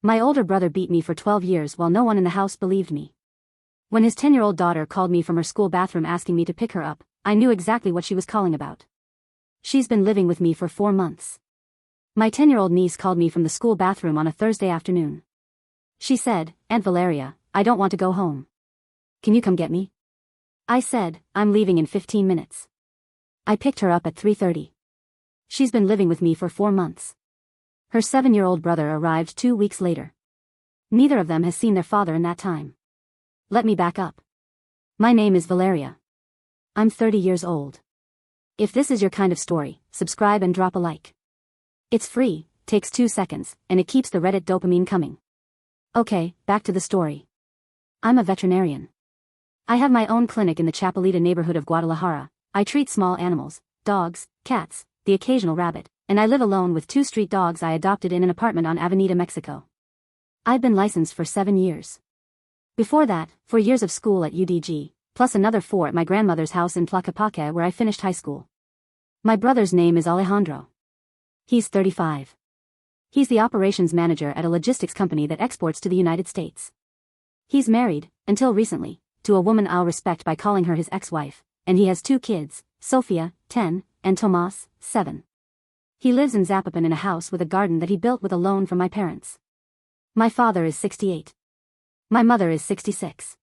My older brother beat me for 12 years while no one in the house believed me. When his 10-year-old daughter called me from her school bathroom asking me to pick her up, I knew exactly what she was calling about. She's been living with me for 4 months. My 10-year-old niece called me from the school bathroom on a Thursday afternoon. She said, "Aunt Valeria, I don't want to go home. Can you come get me?" I said, "I'm leaving in 15 minutes. I picked her up at 3:30. She's been living with me for 4 months. Her 7-year-old brother arrived 2 weeks later. Neither of them has seen their father in that time. Let me back up. My name is Valeria. I'm 30 years old. If this is your kind of story, subscribe and drop a like. It's free, takes 2 seconds, and it keeps the Reddit dopamine coming. Okay, back to the story. I'm a veterinarian. I have my own clinic in the Chapelita neighborhood of Guadalajara. I treat small animals, dogs, cats, the occasional rabbit, and I live alone with 2 street dogs I adopted in an apartment on Avenida Mexico. I've been licensed for 7 years. Before that, 4 years of school at UdG, plus another 4 at my grandmother's house in Tlaquepaque where I finished high school. My brother's name is Alejandro. He's 35. He's the operations manager at a logistics company that exports to the United States. He's married, until recently, to a woman I'll respect by calling her his ex-wife, and he has 2 kids, Sofía, 10, and Tomás, 7. He lives in Zapopan in a house with a garden that he built with a loan from my parents. My father is 68. My mother is 66.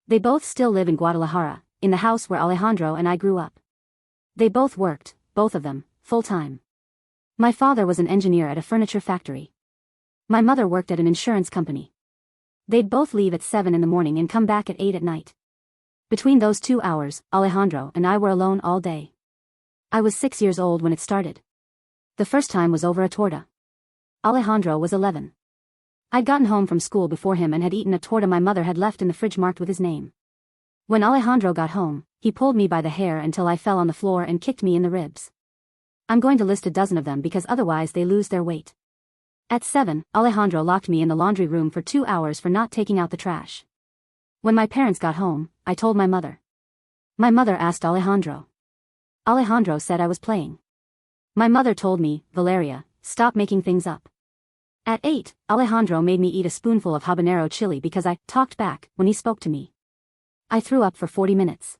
They both still live in Guadalajara, in the house where Alejandro and I grew up. They both worked, both of them, full-time. My father was an engineer at a furniture factory. My mother worked at an insurance company. They'd both leave at 7 in the morning and come back at 8 at night. Between those 2 hours, Alejandro and I were alone all day. I was 6 years old when it started. The first time was over a torta. Alejandro was 11. I'd gotten home from school before him and had eaten a torta my mother had left in the fridge marked with his name. When Alejandro got home, he pulled me by the hair until I fell on the floor and kicked me in the ribs. I'm going to list a dozen of them because otherwise they lose their weight. At 7, Alejandro locked me in the laundry room for 2 hours for not taking out the trash. When my parents got home, I told my mother. My mother asked Alejandro. Alejandro said I was playing. My mother told me, "Valeria, stop making things up." At 8, Alejandro made me eat a spoonful of habanero chili because I talked back when he spoke to me. I threw up for 40 minutes.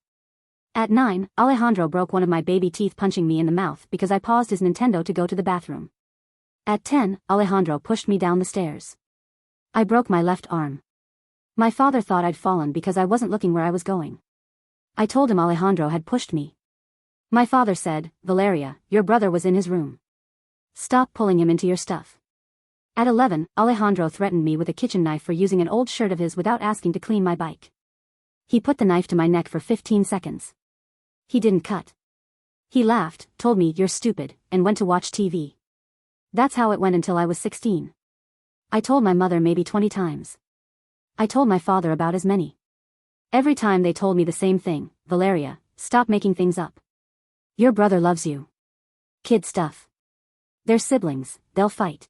At 9, Alejandro broke one of my baby teeth punching me in the mouth because I paused his Nintendo to go to the bathroom. At 10, Alejandro pushed me down the stairs. I broke my left arm. My father thought I'd fallen because I wasn't looking where I was going. I told him Alejandro had pushed me. My father said, "Valeria, your brother was in his room. Stop pulling him into your stuff." At 11, Alejandro threatened me with a kitchen knife for using an old shirt of his without asking to clean my bike. He put the knife to my neck for 15 seconds. He didn't cut. He laughed, told me "you're stupid," and went to watch TV. That's how it went until I was 16. I told my mother maybe 20 times. I told my father about as many. Every time they told me the same thing, "Valeria, stop making things up. Your brother loves you. Kid stuff. They're siblings, they'll fight."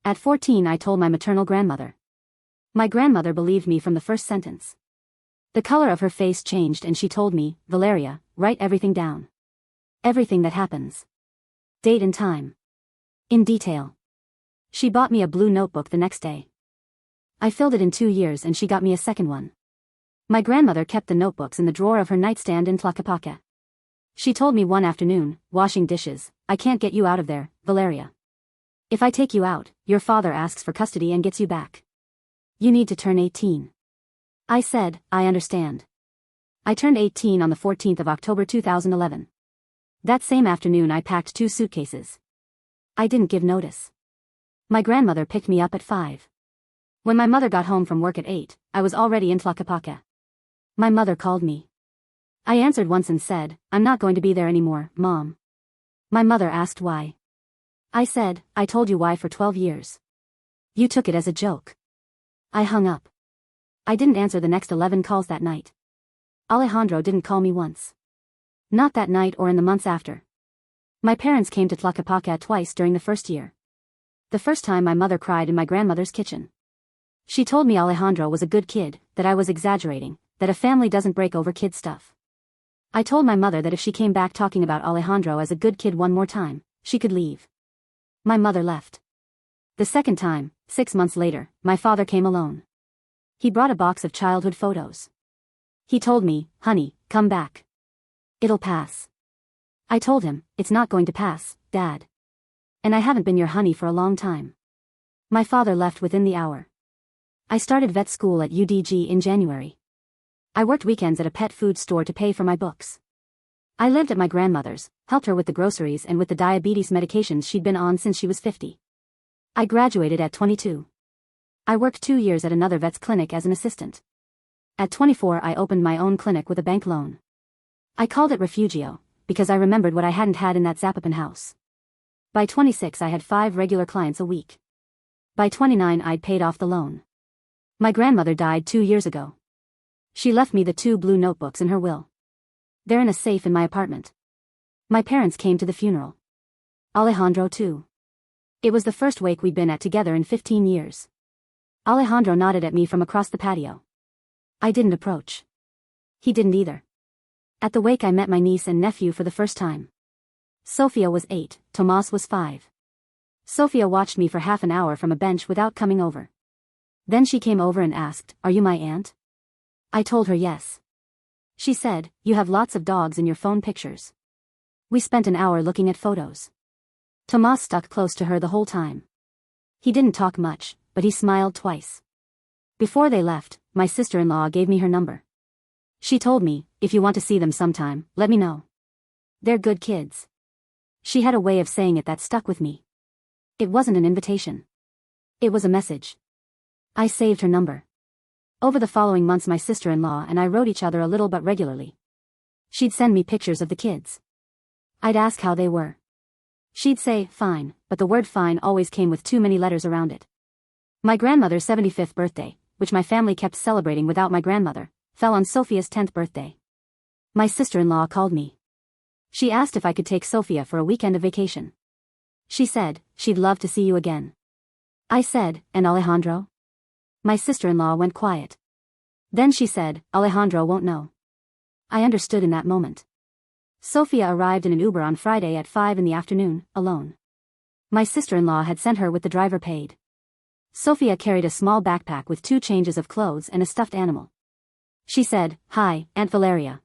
At 14 I told my maternal grandmother. My grandmother believed me from the first sentence. The color of her face changed and she told me, "Valeria, write everything down. Everything that happens. Date and time. In detail." She bought me a blue notebook the next day. I filled it in 2 years and she got me a second one. My grandmother kept the notebooks in the drawer of her nightstand in Tlaquepaque. She told me one afternoon, washing dishes, "I can't get you out of there, Valeria. If I take you out, your father asks for custody and gets you back. You need to turn 18. I said, "I understand." I turned 18 on the 14th of October 2011. That same afternoon I packed 2 suitcases. I didn't give notice. My grandmother picked me up at 5. When my mother got home from work at 8, I was already in Tlaquepaque. My mother called me. I answered once and said, "I'm not going to be there anymore, Mom." My mother asked why. I said, "I told you why for 12 years. You took it as a joke." I hung up. I didn't answer the next 11 calls that night. Alejandro didn't call me once. Not that night or in the months after. My parents came to Tlaquepaque twice during the first year. The first time my mother cried in my grandmother's kitchen. She told me Alejandro was a good kid, that I was exaggerating, that a family doesn't break over kid stuff. I told my mother that if she came back talking about Alejandro as a good kid one more time, she could leave. My mother left. The second time, 6 months later, my father came alone. He brought a box of childhood photos. He told me, "Honey, come back. It'll pass." I told him, "It's not going to pass, Dad. And I haven't been your honey for a long time." My father left within the hour. I started vet school at UdG in January. I worked weekends at a pet food store to pay for my books. I lived at my grandmother's, helped her with the groceries and with the diabetes medications she'd been on since she was 50. I graduated at 22. I worked 2 years at another vet's clinic as an assistant. At 24 I opened my own clinic with a bank loan. I called it Refugio, because I remembered what I hadn't had in that Zapopan house. By 26 I had 5 regular clients a week. By 29 I'd paid off the loan. My grandmother died 2 years ago. She left me the 2 blue notebooks in her will. They're in a safe in my apartment. My parents came to the funeral. Alejandro too. It was the first wake we'd been at together in 15 years. Alejandro nodded at me from across the patio. I didn't approach. He didn't either. At the wake I met my niece and nephew for the first time. Sofía was 8, Tomás was 5. Sofía watched me for half an hour from a bench without coming over. Then she came over and asked, "Are you my aunt?" I told her yes. She said, "You have lots of dogs in your phone pictures." We spent an hour looking at photos. Tomás stuck close to her the whole time. He didn't talk much, but he smiled twice. Before they left, my sister-in-law gave me her number. She told me, "If you want to see them sometime, let me know. They're good kids." She had a way of saying it that stuck with me. It wasn't an invitation. It was a message. I saved her number. Over the following months my sister-in-law and I wrote each other a little but regularly. She'd send me pictures of the kids. I'd ask how they were. She'd say, "Fine," but the word "fine" always came with too many letters around it. My grandmother's 75th birthday, which my family kept celebrating without my grandmother, fell on Sofía's 10th birthday. My sister-in-law called me. She asked if I could take Sofía for a weekend of vacation. She said, "She'd love to see you again." I said, "And Alejandro?" My sister-in-law went quiet. Then she said, "Alejandro won't know." I understood in that moment. Sofía arrived in an Uber on Friday at 5 in the afternoon, alone. My sister-in-law had sent her with the driver paid. Sofía carried a small backpack with 2 changes of clothes and a stuffed animal. She said, "Hi, Aunt Valeria."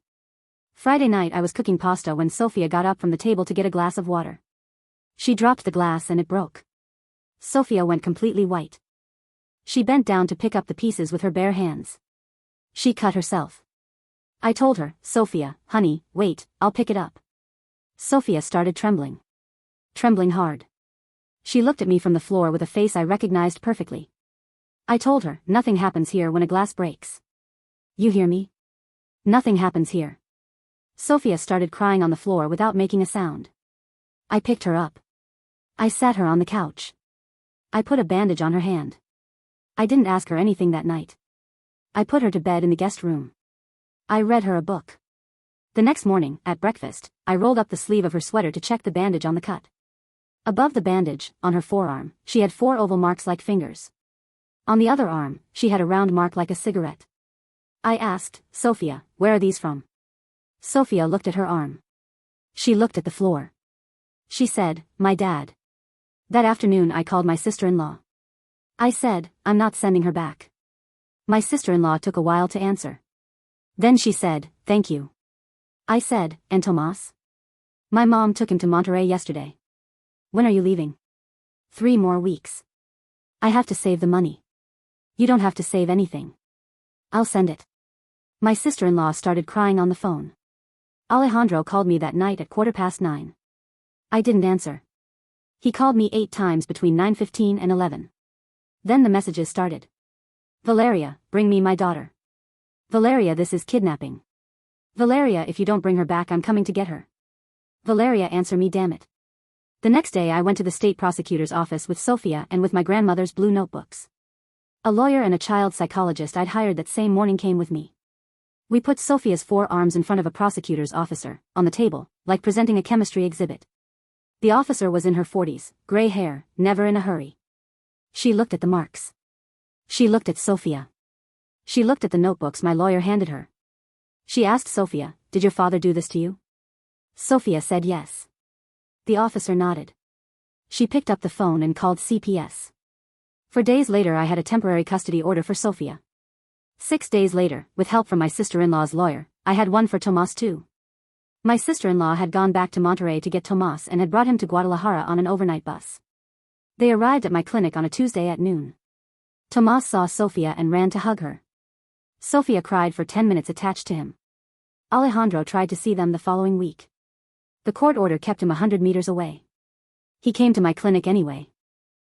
Friday night I was cooking pasta when Sofía got up from the table to get a glass of water. She dropped the glass and it broke. Sofía went completely white. She bent down to pick up the pieces with her bare hands. She cut herself. I told her, "Sofía, honey, wait, I'll pick it up." Sofía started trembling. Trembling hard. She looked at me from the floor with a face I recognized perfectly. I told her, "Nothing happens here when a glass breaks. You hear me? Nothing happens here." Sofía started crying on the floor without making a sound. I picked her up. I sat her on the couch. I put a bandage on her hand. I didn't ask her anything that night. I put her to bed in the guest room. I read her a book. The next morning, at breakfast, I rolled up the sleeve of her sweater to check the bandage on the cut. Above the bandage, on her forearm, she had 4 oval marks like fingers. On the other arm, she had a round mark like a cigarette. I asked, "Sofía, where are these from?" Sofía looked at her arm. She looked at the floor. She said, "My dad." That afternoon I called my sister-in-law. I said, "I'm not sending her back." My sister-in-law took a while to answer. Then she said, "Thank you." I said, "And Tomás?" "My mom took him to Monterrey yesterday." "When are you leaving?" 3 more weeks. "I have to save the money." "You don't have to save anything. I'll send it." My sister-in-law started crying on the phone. Alejandro called me that night at 9:15. I didn't answer. He called me 8 times between 9:15 and 11. Then the messages started. "Valeria, bring me my daughter." "Valeria, this is kidnapping." "Valeria, if you don't bring her back I'm coming to get her." "Valeria, answer me, damn it." The next day I went to the state prosecutor's office with Sofía and with my grandmother's blue notebooks. A lawyer and a child psychologist I'd hired that same morning came with me. We put Sofía's 4 arms in front of a prosecutor's officer, on the table, like presenting a chemistry exhibit. The officer was in her 40s, gray hair, never in a hurry. She looked at the marks. She looked at Sofía. She looked at the notebooks my lawyer handed her. She asked Sofía, "Did your father do this to you?" Sofía said yes. The officer nodded. She picked up the phone and called CPS. For days later I had a temporary custody order for Sofía. 6 days later, with help from my sister-in-law's lawyer, I had one for Tomás too. My sister-in-law had gone back to Monterrey to get Tomás and had brought him to Guadalajara on an overnight bus. They arrived at my clinic on a Tuesday at noon. Tomás saw Sofía and ran to hug her. Sofía cried for 10 minutes attached to him. Alejandro tried to see them the following week. The court order kept him 100 meters away. He came to my clinic anyway.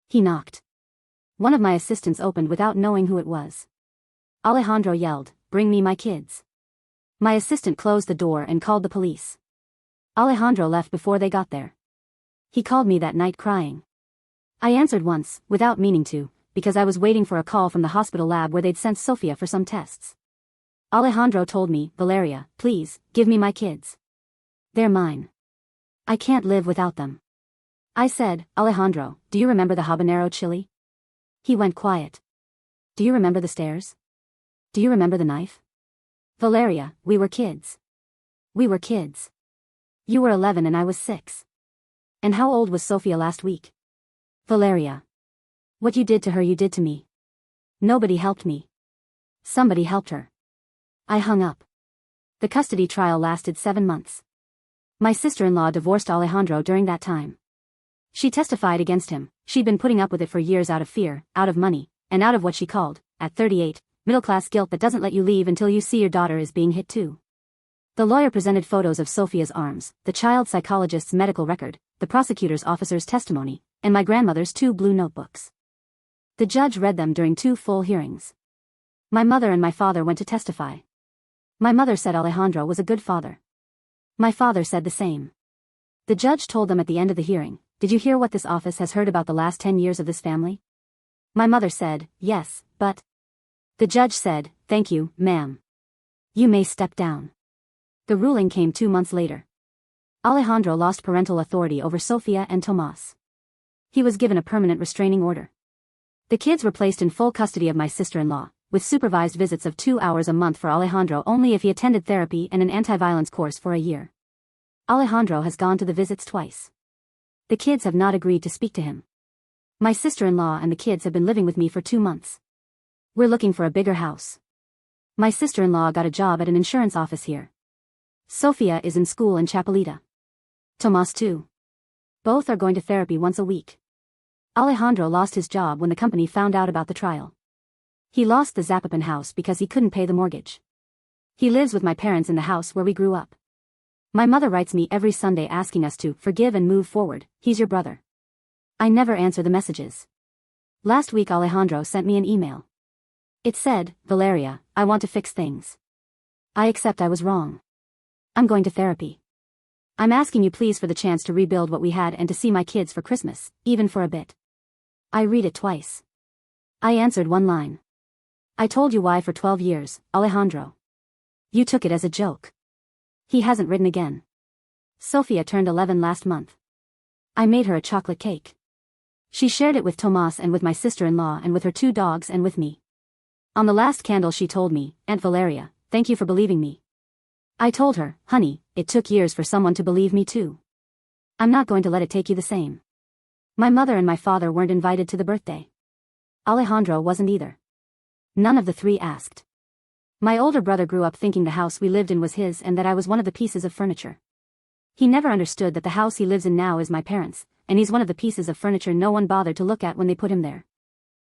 He knocked. One of my assistants opened without knowing who it was. Alejandro yelled, "Bring me my kids." My assistant closed the door and called the police. Alejandro left before they got there. He called me that night crying. I answered once, without meaning to, because I was waiting for a call from the hospital lab where they'd sent Sofía for some tests. Alejandro told me, "Valeria, please, give me my kids. They're mine. I can't live without them." I said, "Alejandro, do you remember the habanero chili?" He went quiet. "Do you remember the stairs? Do you remember the knife?" "Valeria, we were kids. We were kids. You were 11 and I was 6. And how old was Sofía last week?" "Valeria. What you did to her you did to me. Nobody helped me. Somebody helped her." I hung up. The custody trial lasted 7 months. My sister-in-law divorced Alejandro during that time. She testified against him. She'd been putting up with it for years out of fear, out of money, and out of what she called, at 38, middle-class guilt that doesn't let you leave until you see your daughter is being hit too. The lawyer presented photos of Sofía's arms, the child psychologist's medical record, the prosecutor's officer's testimony, and my grandmother's 2 blue notebooks. The judge read them during 2 full hearings. My mother and my father went to testify. My mother said Alejandro was a good father. My father said the same. The judge told them at the end of the hearing, "Did you hear what this office has heard about the last 10 years of this family?" My mother said, "Yes, but..." The judge said, "Thank you, ma'am. You may step down." The ruling came 2 months later. Alejandro lost parental authority over Sofía and Tomás. He was given a permanent restraining order. The kids were placed in full custody of my sister-in-law, with supervised visits of 2 hours a month for Alejandro only if he attended therapy and an anti-violence course for a year. Alejandro has gone to the visits twice. The kids have not agreed to speak to him. My sister-in-law and the kids have been living with me for 2 months. We're looking for a bigger house. My sister-in-law got a job at an insurance office here. Sofía is in school in Chapelita. Tomás too. Both are going to therapy once a week. Alejandro lost his job when the company found out about the trial. He lost the Zapopan house because he couldn't pay the mortgage. He lives with my parents in the house where we grew up. My mother writes me every Sunday asking us to forgive and move forward. He's your brother. I never answer the messages. Last week Alejandro sent me an email. It said, "Valeria, I want to fix things. I accept I was wrong. I'm going to therapy. I'm asking you please for the chance to rebuild what we had and to see my kids for Christmas, even for a bit." I read it twice. I answered one line. "I told you why for 12 years, Alejandro. You took it as a joke." He hasn't written again. Sofía turned 11 last month. I made her a chocolate cake. She shared it with Tomás and with my sister-in-law and with her 2 dogs and with me. On the last candle she told me, "Aunt Valeria, thank you for believing me." I told her, "Honey, it took years for someone to believe me too. I'm not going to let it take you the same." My mother and my father weren't invited to the birthday. Alejandro wasn't either. None of the 3 asked. My older brother grew up thinking the house we lived in was his and that I was one of the pieces of furniture. He never understood that the house he lives in now is my parents', and he's one of the pieces of furniture no one bothered to look at when they put him there.